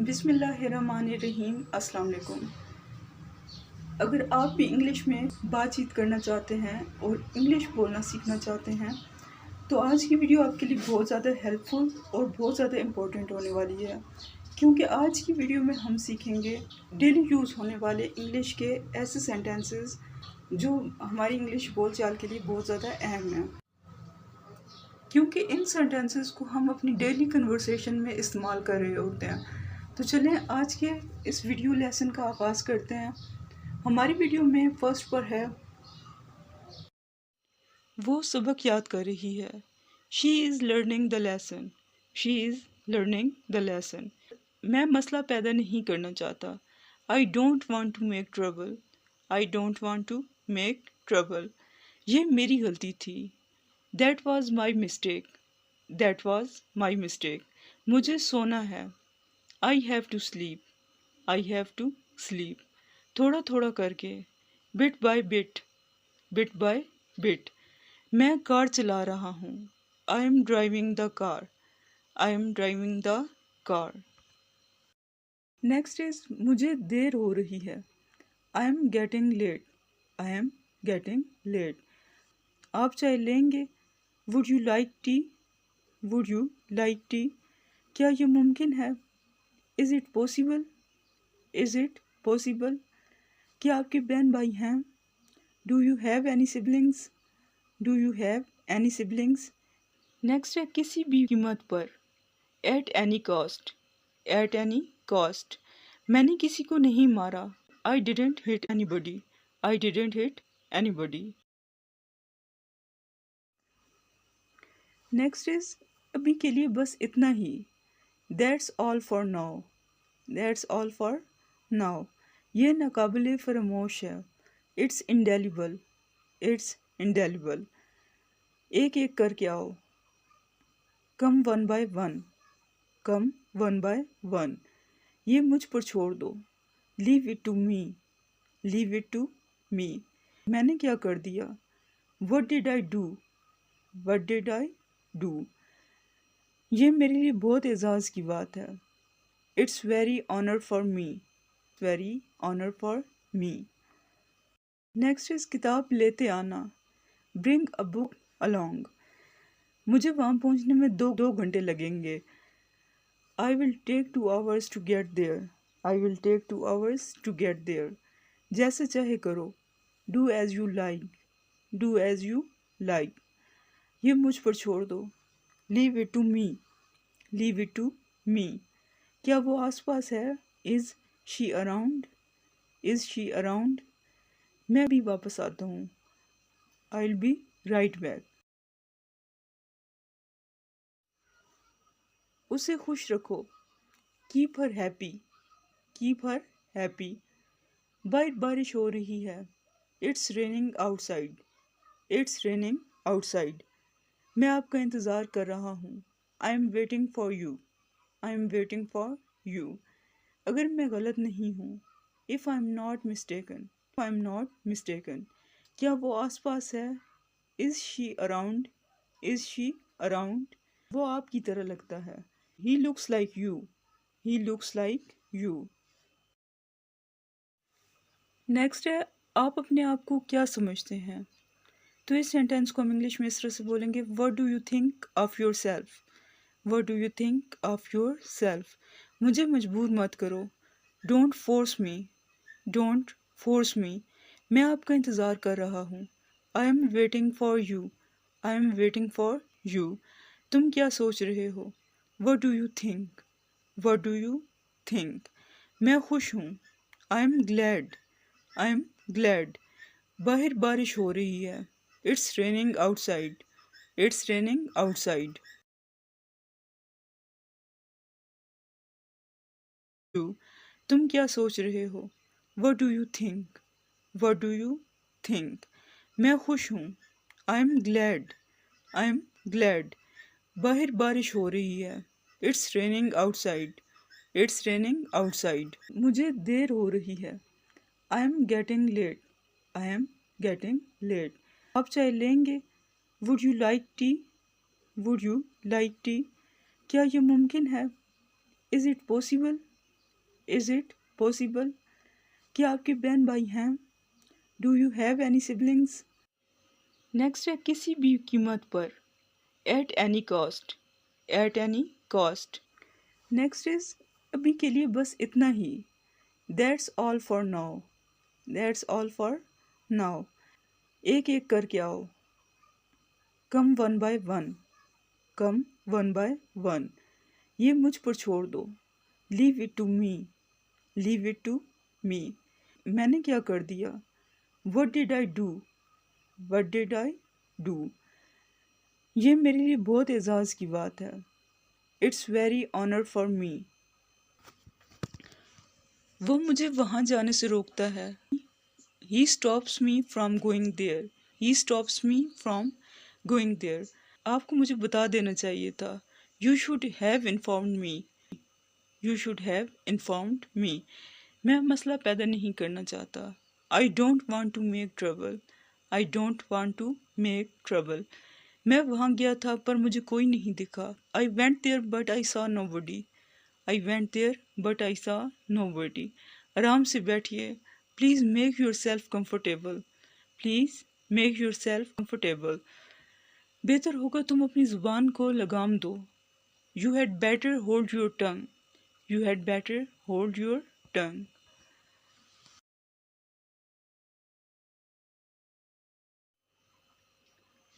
बिस्मिल्लाहिर्रहमानिर्रहीम। अस्सलाम वालेकुम। अगर आप भी इंग्लिश में बातचीत करना चाहते हैं और इंग्लिश बोलना सीखना चाहते हैं तो आज की वीडियो आपके लिए बहुत ज़्यादा हेल्पफुल और बहुत ज़्यादा इम्पोर्टेंट होने वाली है, क्योंकि आज की वीडियो में हम सीखेंगे डेली यूज़ होने वाले इंग्लिश के ऐसे सेंटेंसेस जो हमारी इंग्लिश बोलचाल के लिए बहुत ज़्यादा अहम हैं, क्योंकि इन सेंटेंसेस को हम अपनी डेली कन्वर्सेशन में इस्तेमाल कर रहे होते हैं। तो चलें आज के इस वीडियो लेसन का आगाज़ करते हैं। हमारी वीडियो में फर्स्ट पर है, वो सबक याद कर रही है। She is learning the lesson. She is learning the lesson. मैं मसला पैदा नहीं करना चाहता। I don't want to make trouble. I don't want to make trouble. ये मेरी गलती थी। That was my mistake. That was my mistake. मुझे सोना है। I have to sleep. I have to sleep. थोड़ा थोड़ा करके, bit by bit, bit by bit. मैं कार चला रहा हूँ। I am driving the car. I am driving the car. Next is, मुझे देर हो रही है। I am getting late. I am getting late. आप चाय लेंगे? Would you like tea? Would you like tea? क्या ये मुमकिन है? Is it possible? Is it possible? क्या आपके बहन भाई हैं? Do you have any siblings? Do you have any siblings? Next है, किसी भी कीमत पर। At any cost. At any cost. मैंने किसी को नहीं मारा। I didn't hit anybody. I didn't hit anybody. Next is, अभी के लिए बस इतना ही। That's all for now. That's all for now. ये नाकाबिले फरामोश है। It's indelible. It's indelible. एक एक करके आओ। Come one by one. Come one by one. ये मुझ पर छोड़ दो। Leave it to me. Leave it to me. मैंने क्या कर दिया? What did I do? What did I do? ये मेरे लिए बहुत एजाज़ की बात है। It's very honour for me. Very honour for me. Next is, किताब लेते आना। Bring a book along. मुझे वहाँ पहुँचने में दो घंटे लगेंगे। I will take 2 hours to get there. I will take 2 hours to get there. जैसे चाहे करो। Do as you like. Do as you like. ये मुझ पर छोड़ दो। Leave it to me. Leave it to me. क्या वो आसपास है? Is she around? Is she around? मैं भी वापस आता हूँ। I will be right back. उसे खुश रखो। Keep her happy. Keep her happy. बाहर बारिश हो रही है। It's raining outside. It's raining outside. मैं आपका इंतज़ार कर रहा हूँ। I am waiting for you. I am waiting for you. अगर मैं गलत नहीं हूँ, if I am not mistaken. I am not mistaken. क्या वो आसपास है? Is she around? Is she around? वो आपकी तरह लगता है। He looks like you. He looks like you. Next है, आप अपने आप को क्या समझते हैं? तो इस सेंटेंस को हम इंग्लिश में इस तरह से बोलेंगे, what do you think of your self? What do you think of your self? मुझे मजबूर मत करो। Don't force me. Don't force me. मैं आपका इंतज़ार कर रहा हूँ। I am waiting for you. I am waiting for you. तुम क्या सोच रहे हो? What do you think? What do you think? मैं खुश हूँ। I am glad. I am glad. बाहर बारिश हो रही है। It's raining outside. It's raining outside. You. तुम क्या सोच रहे हो? What do you think? What do you think? मैं खुश हूँ। I am glad. I am glad. बाहर बारिश हो रही है। It's raining outside. It's raining outside. मुझे देर हो रही है। I am getting late. I am getting late. आप चाय लेंगे? Would you like tea? Would you like tea? क्या ये मुमकिन है? Is it possible? Is it possible? क्या आपके बहन भाई हैं? Do you have any siblings? Next है किसी भी कीमत पर, at any cost, at any cost. Next is अभी के लिए बस इतना ही, that's all for now, that's all for now. एक एक करके आओ, come one by one, come one by one. ये मुझ पर छोड़ दो, leave it to me, leave it to me. मैंने क्या कर दिया, what did I do, what did I do. ये मेरे लिए बहुत एजाज़ की बात है, it's very honour for me. वो मुझे वहाँ जाने से रोकता है, he stops me from going there, he stops me from going there. आपको मुझे बता देना चाहिए था, you should have informed me, you should have informed me. मैं मसला पैदा नहीं करना चाहता, I don't want to make trouble, I don't want to make trouble. मैं वहाँ गया था पर मुझे कोई नहीं दिखा, I went there but I saw nobody, I went there but I saw nobody. आराम से बैठिए, please make yourself comfortable, please make yourself comfortable. बेहतर होगा तुम अपनी ज़ुबान को लगाम दो, you had better hold your tongue, you had better hold your tongue.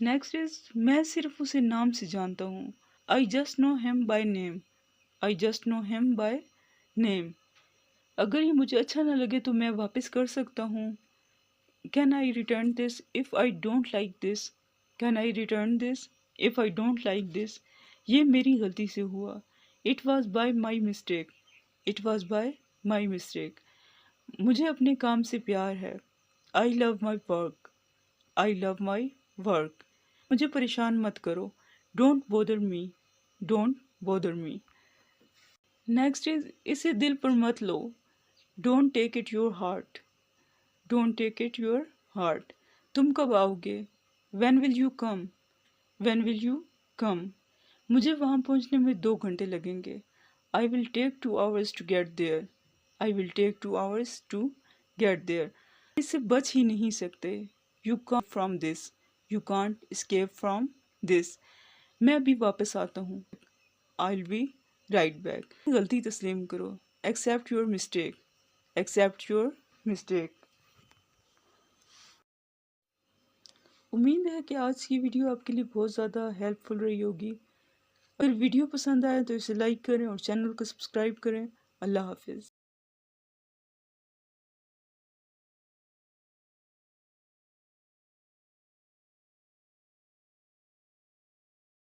Next is मैं सिर्फ उसे नाम से जानता हूँ, I just know him by name, I just know him by name. अगर ये मुझे अच्छा ना लगे तो मैं वापस कर सकता हूँ, can I return this if I don't like this, can I return this if I don't like this. ये मेरी गलती से हुआ, it was by my mistake, it was by my mistake. मुझे अपने काम से प्यार है, I love my work, I love my work. मुझे परेशान मत करो, don't bother me, don't bother me. Next is इसे दिल पर मत लो, don't take it your heart, don't take it your heart. तुम कब आओगे, when will you come, when will you come. मुझे वहाँ पहुँचने में 2 घंटे लगेंगे, I will take 2 hours to get there, I will take 2 hours to get there. इससे बच ही नहीं सकते, you come from this, you can't escape from this. मैं अभी वापस आता हूँ, I will be right back. गलती तस्लीम करो, accept your mistake, accept your mistake. उम्मीद है कि आज की वीडियो आपके लिए बहुत ज़्यादा हेल्पफुल रही होगी। अगर वीडियो पसंद आए तो इसे लाइक करें और चैनल को सब्सक्राइब करें। अल्लाह हाफिज़।